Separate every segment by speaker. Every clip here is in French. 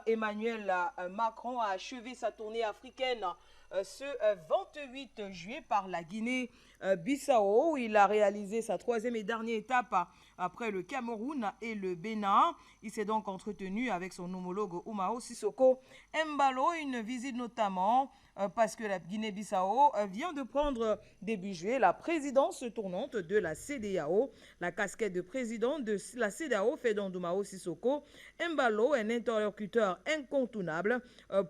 Speaker 1: Emmanuel Macron a achevé sa tournée africaine ce 28 juillet par la Guinée-Bissau, où il a réalisé sa troisième et dernière étape après le Cameroun et le Bénin. Il s'est donc entretenu avec son homologue Umaro Sissoko Embalo, une visite notamment parce que la Guinée-Bissau vient de prendre début juillet la présidence tournante de la CEDEAO. La casquette de président de la CEDEAO fait donc d'Umaro Sissoko Embalo un interlocuteur incontournable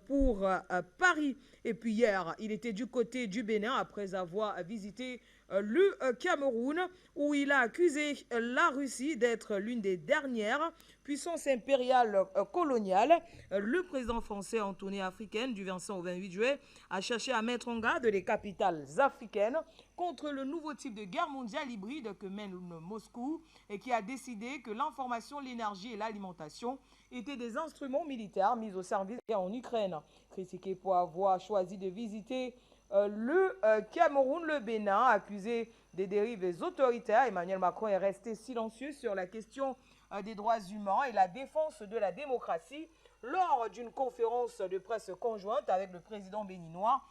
Speaker 1: pour Paris. Et puis hier, il était du côté du Bénin après avoir visité le Cameroun, où il a accusé la Russie d'être l'une des dernières puissances impériales coloniales. Le président français en tournée africaine du 25 au 28 juillet a cherché à mettre en garde les capitales africaines contre le nouveau type de guerre mondiale hybride que mène Moscou et qui a décidé que l'information, l'énergie et l'alimentation étaient des instruments militaires mis au service en Ukraine. Critiqué pour avoir choisi de visiter le Cameroun, le Bénin, accusé des dérives autoritaires, Emmanuel Macron est resté silencieux sur la question des droits humains et la défense de la démocratie lors d'une conférence de presse conjointe avec le président béninois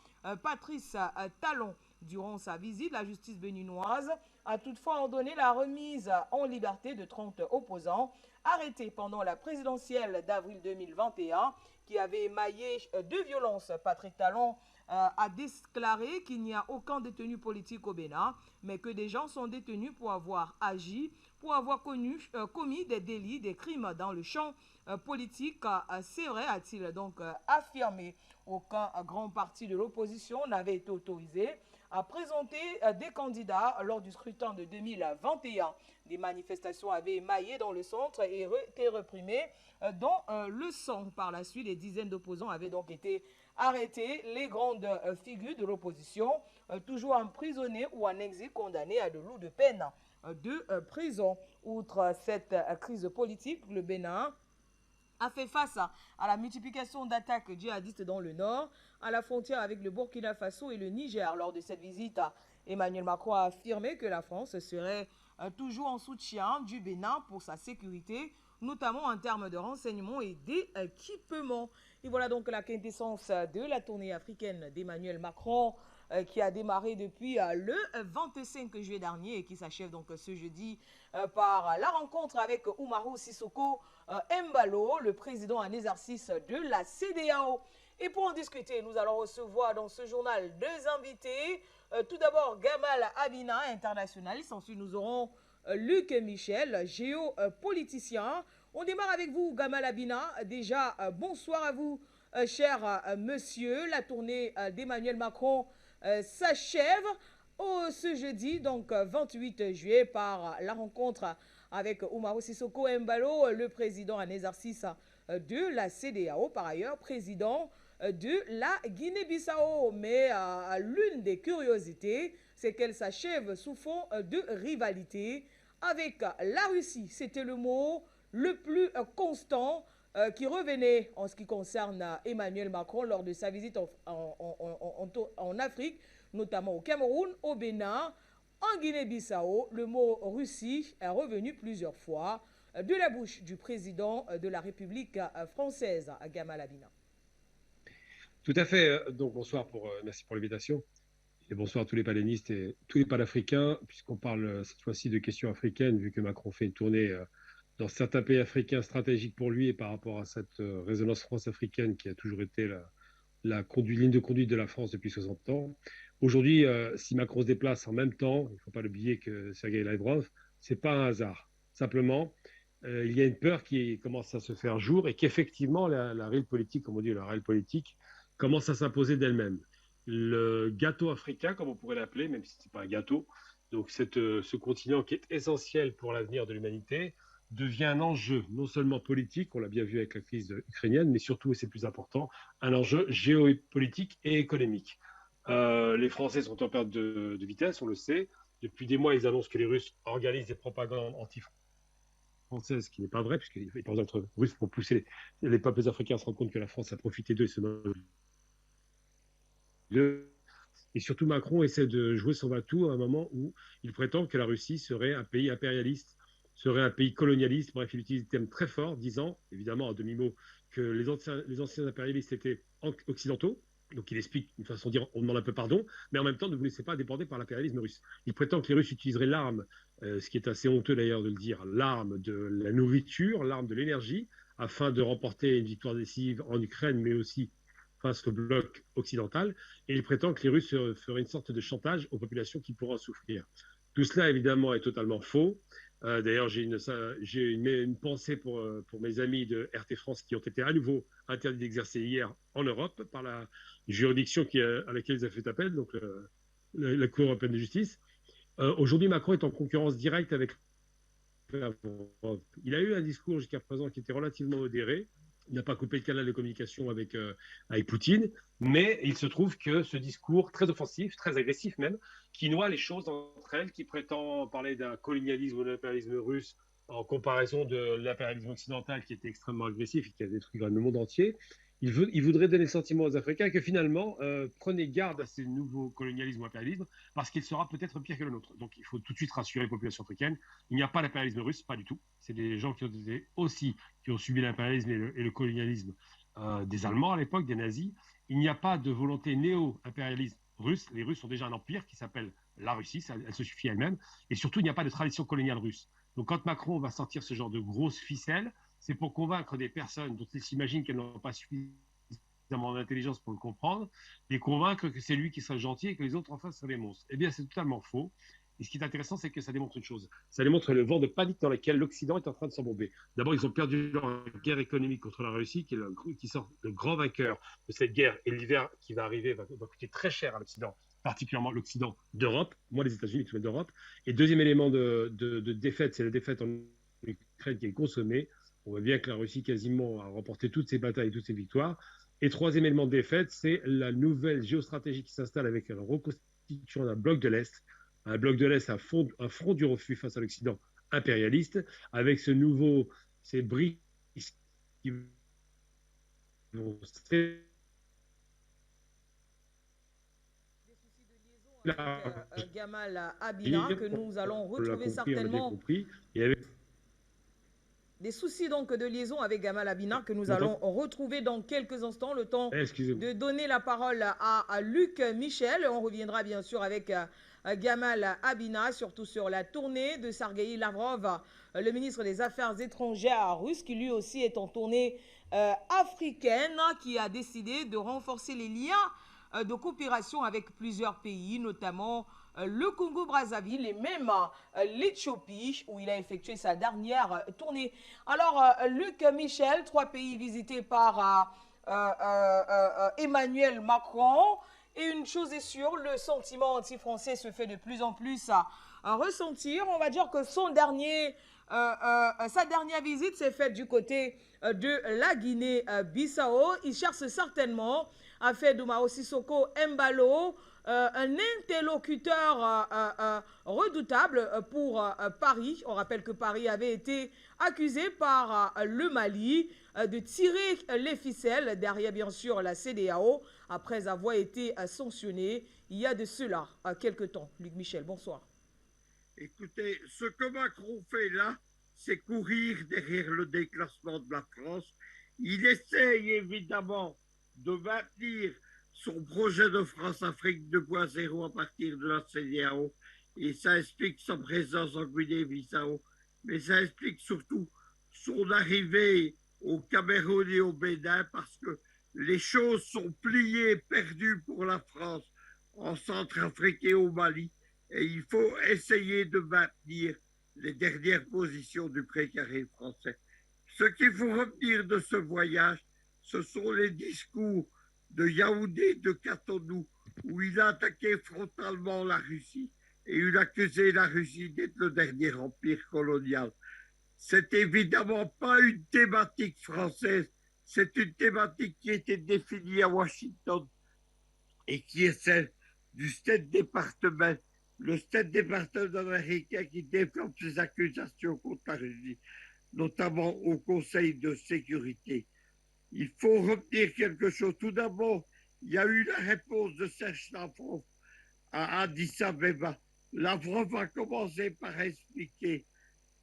Speaker 1: Patrice Talon. Durant sa visite, la justice béninoise a toutefois ordonné la remise en liberté de 30 opposants arrêtés pendant la présidentielle d'avril 2021 qui avait émaillé de violence. Patrick Talon a déclaré qu'il n'y a aucun détenu politique au Bénin, mais que des gens sont détenus pour avoir agi, pour avoir commis des délits, des crimes dans le champ politique. C'est vrai, a-t-il donc affirmé. Aucun grand parti de l'opposition n'avait été autorisé à présenter des candidats lors du scrutin de 2021. Des manifestations avaient émaillé dans le centre et été réprimées dans le sang. Par la suite, des dizaines d'opposants avaient donc été arrêtés. Les grandes figures de l'opposition, toujours emprisonnées ou en exil, condamnées à de lourdes peines de prison. Outre cette crise politique, le Bénin a fait face à la multiplication d'attaques djihadistes dans le nord, à la frontière avec le Burkina Faso et le Niger. Lors de cette visite, Emmanuel Macron a affirmé que la France serait toujours en soutien du Bénin pour sa sécurité, notamment en termes de renseignements et d'équipements. Et voilà donc la quintessence de la tournée africaine d'Emmanuel Macron qui a démarré depuis le 25 juillet dernier et qui s'achève donc ce jeudi par la rencontre avec Umaro Sissoko Embalo, le président en exercice de la CEDEAO. Et pour en discuter, nous allons recevoir dans ce journal deux invités. Tout d'abord, Gamal Abina, internationaliste. Ensuite, nous aurons Luc Michel, géopoliticien. On démarre avec vous, Gamal Abina. Déjà, bonsoir à vous, cher monsieur. La tournée d'Emmanuel Macron s'achève ce jeudi, donc 28 juillet, par la rencontre avec Umaro Sissoko Embalo, le président en exercice de la CEDEAO, par ailleurs président de la Guinée-Bissau. Mais l'une des curiosités, c'est qu'elle s'achève sous fond de rivalité avec la Russie. C'était le mot le plus constant qui revenait en ce qui concerne Emmanuel Macron lors de sa visite en Afrique, notamment au Cameroun, au Bénin, en Guinée-Bissau. Le mot Russie est revenu plusieurs fois de la bouche du président de la République française, Gamal Abina.
Speaker 2: Tout à fait. Donc bonsoir, merci pour l'invitation. Et bonsoir à tous les panélistes et tous les panafricains, puisqu'on parle cette fois-ci de questions africaines, vu que Macron fait une tournée dans certains pays africains stratégiques pour lui et par rapport à cette résonance France-africaine qui a toujours été la ligne de conduite de la France depuis 60 ans. Aujourd'hui, si Macron se déplace en même temps, il ne faut pas l'oublier que Sergei Lavrov, ce n'est pas un hasard. Simplement, il y a une peur qui commence à se faire jour et qu'effectivement, la réelle politique, comme on dit, la réelle politique, commence à s'imposer d'elle-même. Le gâteau africain, comme on pourrait l'appeler, même si ce n'est pas un gâteau, donc ce continent qui est essentiel pour l'avenir de l'humanité, devient un enjeu non seulement politique, on l'a bien vu avec la crise ukrainienne, mais surtout, et c'est plus important, un enjeu géopolitique et économique. Les Français sont en perte de vitesse, on le sait. Depuis des mois, ils annoncent que les Russes organisent des propagandes anti-françaises, ce qui n'est pas vrai, puisqu'il n'y a pas besoin d'être russe pour pousser les peuples africains à se rendre compte que la France a profité d'eux et surtout, Macron essaie de jouer son va-tout à un moment où il prétend que la Russie serait un pays impérialiste, serait un pays colonialiste. Bref, il utilise des termes très forts, disant, évidemment, à demi-mot, que les anciens impérialistes étaient occidentaux. Donc il explique d'une façon de dire on demande un peu pardon, mais en même temps ne vous laissez pas déborder par l'impérialisme russe. Il prétend que les Russes utiliseraient l'arme, ce qui est assez honteux d'ailleurs de le dire, l'arme de la nourriture, l'arme de l'énergie, afin de remporter une victoire décisive en Ukraine, mais aussi face au bloc occidental. Et il prétend que les Russes feraient une sorte de chantage aux populations qui pourraient en souffrir. Tout cela, évidemment, est totalement faux. D'ailleurs, j'ai une pensée pour mes amis de RT France qui ont été à nouveau interdits d'exercer hier en Europe par la juridiction à laquelle ils ont fait appel, donc la Cour européenne de justice. Aujourd'hui, Macron est en concurrence directe avec Lavrov. Il a eu un discours jusqu'à présent qui était relativement modéré. Il n'a pas coupé le canal de communication avec Poutine, mais il se trouve que ce discours très offensif, très agressif même, qui noie les choses entre elles, qui prétend parler d'un colonialisme ou d'un impérialisme russe en comparaison de l'impérialisme occidental qui était extrêmement agressif et qui a détruit le monde entier, il voudrait donner le sentiment aux Africains que finalement, prenez garde à ces nouveaux colonialismes ou impérialismes parce qu'il sera peut-être pire que le nôtre. Donc il faut tout de suite rassurer les populations africaines. Il n'y a pas d'impérialisme russe, pas du tout. C'est des gens qui ont été aussi, qui ont subi l'impérialisme et le colonialisme des Allemands à l'époque, des nazis. Il n'y a pas de volonté néo-impérialiste russe. Les Russes ont déjà un empire qui s'appelle la Russie, elle se suffit elle-même. Et surtout, il n'y a pas de tradition coloniale russe. Donc quand Macron va sortir ce genre de grosses ficelles, c'est pour convaincre des personnes dont ils s'imaginent qu'elles n'ont pas suffisamment d'intelligence pour le comprendre, les convaincre que c'est lui qui sera gentil et que les autres en face seraient les monstres. Eh bien, c'est totalement faux. Et ce qui est intéressant, c'est que ça démontre une chose. Ça démontre le vent de panique dans lequel l'Occident est en train de s'embomber. D'abord, ils ont perdu leur guerre économique contre la Russie, qui sort le grand vainqueur de cette guerre. Et l'hiver qui va arriver va coûter très cher à l'Occident, particulièrement l'Occident d'Europe, moins les États-Unis, tout d'Europe. Et deuxième élément de défaite, c'est la défaite en Ukraine qui est consommée. On voit bien que la Russie quasiment a remporté toutes ses batailles, toutes ses victoires. Et troisième élément de défaite, c'est la nouvelle géostratégie qui s'installe avec la reconstitution d'un bloc de l'Est, un bloc de l'Est, un front du refus face à l'Occident impérialiste, avec ces briques qui vont
Speaker 1: avec Gamal Abina, que nous allons retrouver certainement. Des soucis donc de liaison avec Gamal Abina que nous allons retrouver dans quelques instants. Le temps de donner la parole à Luc Michel. On reviendra bien sûr avec Gamal Abina, surtout sur la tournée de Sergueï Lavrov, le ministre des Affaires étrangères russe, qui lui aussi est en tournée africaine, qui a décidé de renforcer les liens de coopération avec plusieurs pays, notamment le Congo-Brazzaville et même l'Éthiopie, où il a effectué sa dernière tournée. Alors, Luc Michel, 3 pays visités par Emmanuel Macron. Et une chose est sûre, le sentiment anti-français se fait de plus en plus ressentir. On va dire que sa dernière visite s'est faite du côté de la Guinée-Bissau. Il cherche certainement à faire d'Umaro Sissoko Embalo un interlocuteur redoutable pour Paris. On rappelle que Paris avait été accusé par le Mali de tirer les ficelles derrière bien sûr la CEDEAO après avoir été sanctionné il y a de cela quelques temps. Luc Michel, bonsoir.
Speaker 3: Écoutez, ce que Macron fait là, c'est courir derrière le déclassement de la France. Il essaye évidemment de maintenir son projet de France-Afrique 2.0 à partir de la CEDEAO. Et ça explique sa présence en Guinée-Bissau. Mais ça explique surtout son arrivée au Cameroun et au Bénin parce que les choses sont pliées, perdues pour la France en Centrafrique et au Mali. Et il faut essayer de maintenir les dernières positions du précaré français. Ce qu'il faut retenir de ce voyage, ce sont les discours de Yaoundé, de Cotonou, où il a attaqué frontalement la Russie et il a accusé la Russie d'être le dernier empire colonial. C'est évidemment pas une thématique française, c'est une thématique qui a été définie à Washington et qui est celle du State Department, le State Department américain qui développe ses accusations contre la Russie, notamment au Conseil de sécurité. Il faut retenir quelque chose. Tout d'abord, il y a eu la réponse de Serge Lavrov à Addis Abeba. Lavrov a commencé par expliquer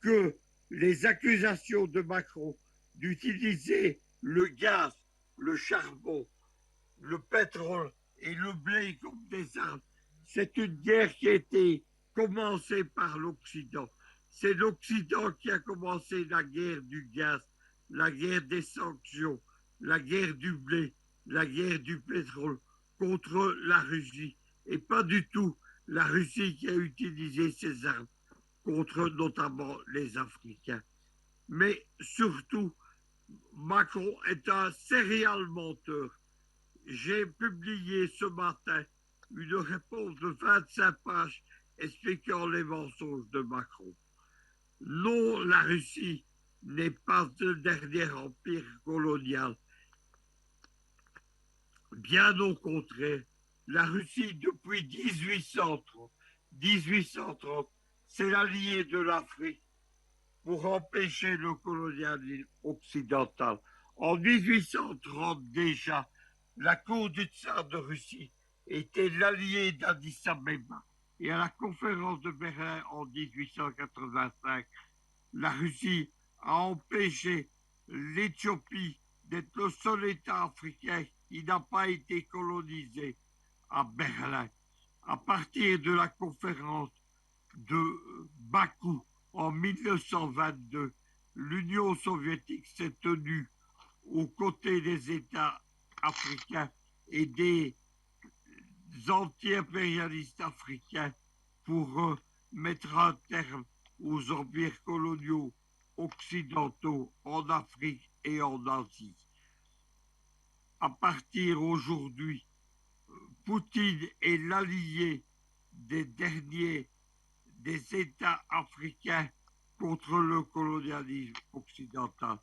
Speaker 3: que les accusations de Macron d'utiliser le gaz, le charbon, le pétrole et le blé comme des armes. C'est une guerre qui a été commencée par l'Occident. C'est l'Occident qui a commencé la guerre du gaz, la guerre des sanctions, la guerre du blé, la guerre du pétrole contre la Russie. Et pas du tout la Russie qui a utilisé ses armes contre notamment les Africains. Mais surtout, Macron est un serial menteur. J'ai publié ce matin une réponse de 25 pages expliquant les mensonges de Macron. Non, la Russie n'est pas le dernier empire colonial. Bien au contraire, la Russie, depuis 1830, c'est l'allié de l'Afrique pour empêcher le colonialisme occidental. En 1830 déjà, la cour du tsar de Russie était l'allié d'Addis Abeba. Et à la conférence de Berlin en 1885, la Russie a empêché l'Éthiopie d'être le seul État africain qui n'a pas été colonisé à Berlin. À partir de la conférence de Bakou en 1922, l'Union soviétique s'est tenue aux côtés des États africains et des anti-impérialistes africains pour mettre un terme aux empires coloniaux occidentaux en Afrique et en Asie. À partir d'aujourd'hui, Poutine est l'allié des derniers des États africains contre le colonialisme occidental.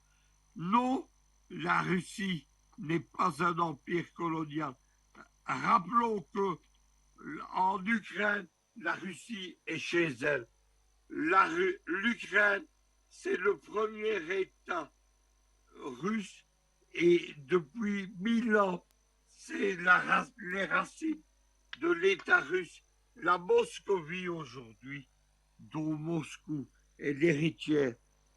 Speaker 3: Non, la Russie n'est pas un empire colonial. Rappelons que en Ukraine, la Russie est chez elle. L'Ukraine, c'est le premier État russe et depuis 1000 ans, c'est les racines de l'État russe. La Moscovie aujourd'hui, dont Moscou est l'héritière,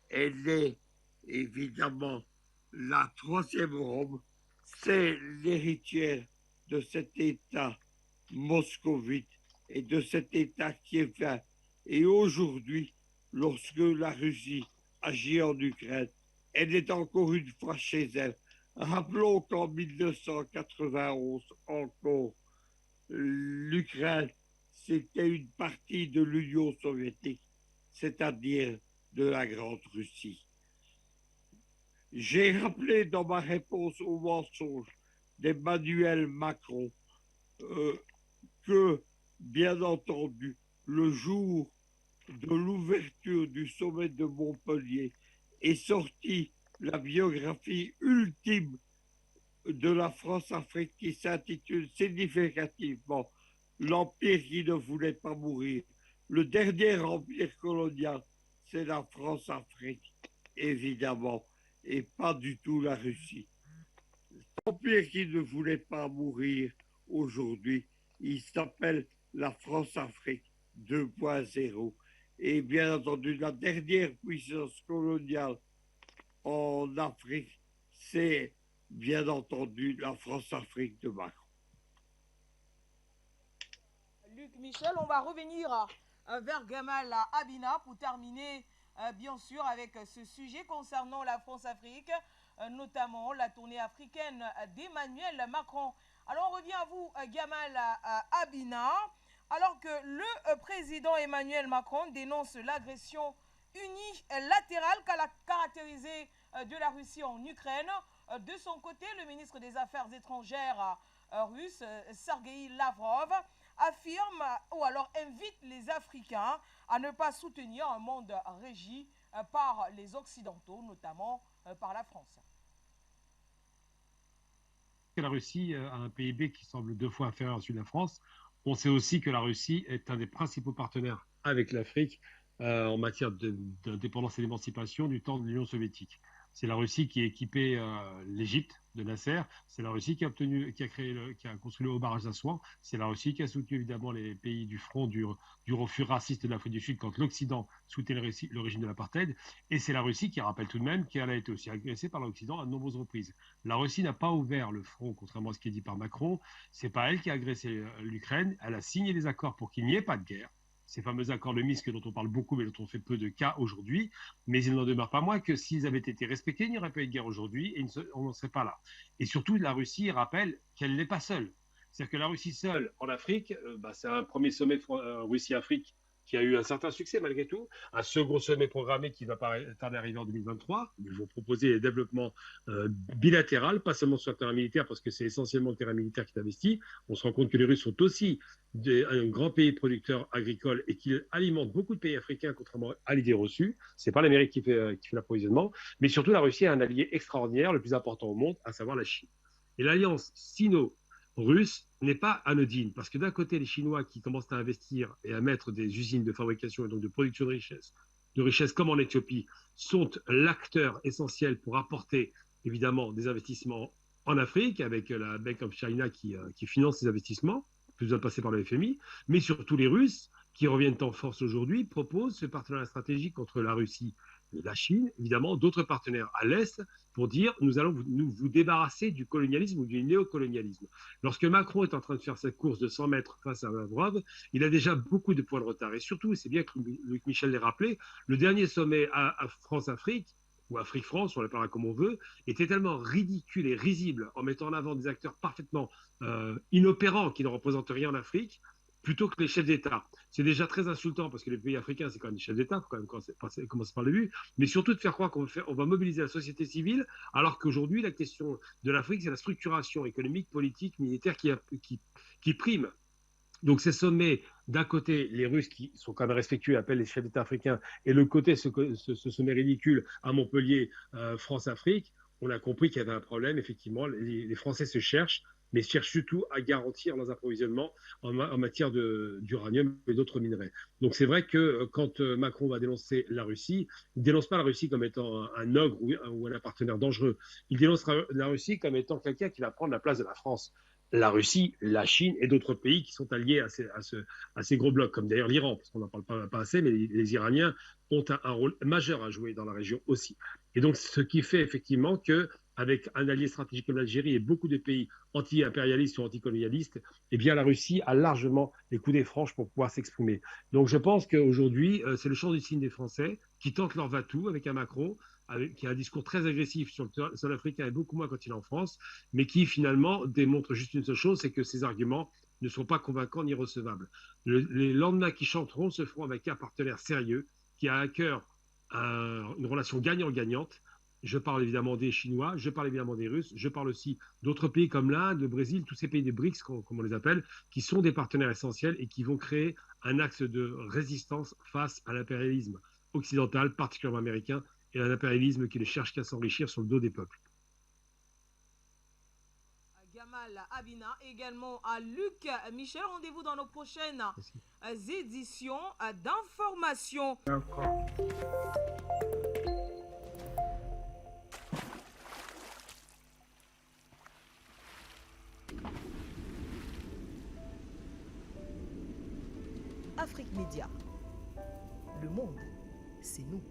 Speaker 3: elle est évidemment la troisième Rome, c'est l'héritière de cet État moscovite et de cet État kievien. Et aujourd'hui, lorsque la Russie agit en Ukraine, elle est encore une fois chez elle. Rappelons qu'en 1991 encore, l'Ukraine, c'était une partie de l'Union soviétique, c'est-à-dire de la Grande Russie. J'ai rappelé dans ma réponse au mensonge d'Emmanuel Macron que, bien entendu, le jour de l'ouverture du sommet de Montpellier est sortie la biographie ultime de la France-Afrique qui s'intitule significativement l'empire qui ne voulait pas mourir. Le dernier empire colonial, c'est la France-Afrique, évidemment, et pas du tout la Russie. L'empire qui ne voulait pas mourir aujourd'hui, il s'appelle la France-Afrique 2.0. Et bien entendu, la dernière puissance coloniale en Afrique, c'est bien entendu la France-Afrique de Macron.
Speaker 1: Luc Michel, on va revenir vers Gamal Abina pour terminer bien sûr avec ce sujet concernant la France-Afrique, notamment la tournée africaine d'Emmanuel Macron. Alors on revient à vous Gamal Abina, alors que le président Emmanuel Macron dénonce l'agression unilatérale caractérisée de la Russie en Ukraine. De son côté, le ministre des Affaires étrangères russe, Sergueï Lavrov, affirme ou alors invite les Africains à ne pas soutenir un monde régi par les Occidentaux, notamment par la France.
Speaker 2: La Russie a un PIB qui semble 2 fois inférieur à celui de la France. On sait aussi que la Russie est un des principaux partenaires avec l'Afrique en matière d'indépendance et d'émancipation du temps de l'Union soviétique. C'est la Russie qui a équipé l'Égypte de Nasser. C'est la Russie qui a construit le haut barrage d'Assouan. C'est la Russie qui a soutenu évidemment les pays du front du refus raciste de l'Afrique du Sud quand l'Occident soutenait le régime de l'apartheid. Et c'est la Russie qui rappelle tout de même qu'elle a été aussi agressée par l'Occident à de nombreuses reprises. La Russie n'a pas ouvert le front, contrairement à ce qui est dit par Macron. C'est pas elle qui a agressé l'Ukraine. Elle a signé des accords pour qu'il n'y ait pas de guerre. Ces fameux accords de Minsk dont on parle beaucoup, mais dont on fait peu de cas aujourd'hui. Mais il n'en demeure pas moins que s'ils avaient été respectés, il n'y aurait pas eu de guerre aujourd'hui et on n'en serait pas là. Et surtout, la Russie rappelle qu'elle n'est pas seule. C'est-à-dire que la Russie seule en Afrique, c'est un premier sommet Russie-Afrique qui a eu un certain succès malgré tout, un second sommet programmé qui va tarder à arriver en 2023. Ils vont proposer des développements bilatéral, pas seulement sur le terrain militaire, parce que c'est essentiellement le terrain militaire qui est investi. On se rend compte que les Russes sont aussi un grand pays producteur agricole et qu'ils alimentent beaucoup de pays africains, contrairement à l'idée reçue. Ce n'est pas l'Amérique qui fait l'approvisionnement, mais surtout la Russie a un allié extraordinaire, le plus important au monde, à savoir la Chine. Et l'alliance sino-russe n'est pas anodine, parce que d'un côté, les Chinois qui commencent à investir et à mettre des usines de fabrication et donc de production de richesse comme en Éthiopie, sont l'acteur essentiel pour apporter évidemment des investissements en Afrique, avec la Bank of China qui finance ces investissements, plus besoin de passer par le FMI, mais surtout les Russes, qui reviennent en force aujourd'hui, proposent ce partenariat stratégique entre la Russie et la Chine, évidemment, d'autres partenaires à l'Est, pour dire nous allons vous débarrasser du colonialisme ou du néocolonialisme. Lorsque Macron est en train de faire sa course de 100 mètres face à Lavrov, il a déjà beaucoup de points de retard. Et surtout, c'est bien que Luc Michel l'ait rappelé, le dernier sommet à France-Afrique, ou Afrique-France, on l'appellera comme on veut, était tellement ridicule et risible en mettant en avant des acteurs parfaitement inopérants qui ne représentent rien en Afrique, plutôt que les chefs d'État. C'est déjà très insultant parce que les pays africains, c'est quand même des chefs d'État, il faut quand même commencer par le début, mais surtout de faire croire qu'on va mobiliser la société civile, alors qu'aujourd'hui, la question de l'Afrique, c'est la structuration économique, politique, militaire qui prime. Donc ces sommets, d'un côté, les Russes qui sont quand même respectueux appellent les chefs d'État africains, et de l'autre côté, ce sommet ridicule à Montpellier, France-Afrique, on a compris qu'il y avait un problème. Effectivement, les Français se cherchent, mais cherchent surtout à garantir leurs approvisionnements en matière d'uranium et d'autres minerais. Donc c'est vrai que quand Macron va dénoncer la Russie, il ne dénonce pas la Russie comme étant un ogre ou un partenaire dangereux. Il dénonce la Russie comme étant quelqu'un qui va prendre la place de la France. La Russie, la Chine et d'autres pays qui sont alliés à ces gros blocs, comme d'ailleurs l'Iran, parce qu'on n'en parle pas assez, mais les Iraniens ont un rôle majeur à jouer dans la région aussi. Et donc, ce qui fait effectivement qu'avec un allié stratégique comme l'Algérie et beaucoup de pays anti-impérialistes ou anticolonialistes, eh bien, la Russie a largement les coups des franches pour pouvoir s'exprimer. Donc, je pense qu'aujourd'hui, c'est le champ du signe des Français qui tentent leur va-tout avec un Macron, qui a un discours très agressif sur le sol africain et beaucoup moins quand il est en France, mais qui finalement démontre juste une seule chose, c'est que ses arguments ne sont pas convaincants ni recevables. Les lendemains qui chanteront se feront avec un partenaire sérieux qui a à cœur une relation gagnant-gagnante. Je parle évidemment des Chinois, je parle évidemment des Russes, je parle aussi d'autres pays comme l'Inde, le Brésil, tous ces pays des BRICS, comme on les appelle, qui sont des partenaires essentiels et qui vont créer un axe de résistance face à l'impérialisme occidental, particulièrement américain, et un impérialisme qui ne cherche qu'à s'enrichir sur le dos des peuples.
Speaker 1: Gamal Abina, également à Luc Michel. Rendez-vous dans nos prochaines éditions d'information. Afrique Média. Le monde, c'est nous.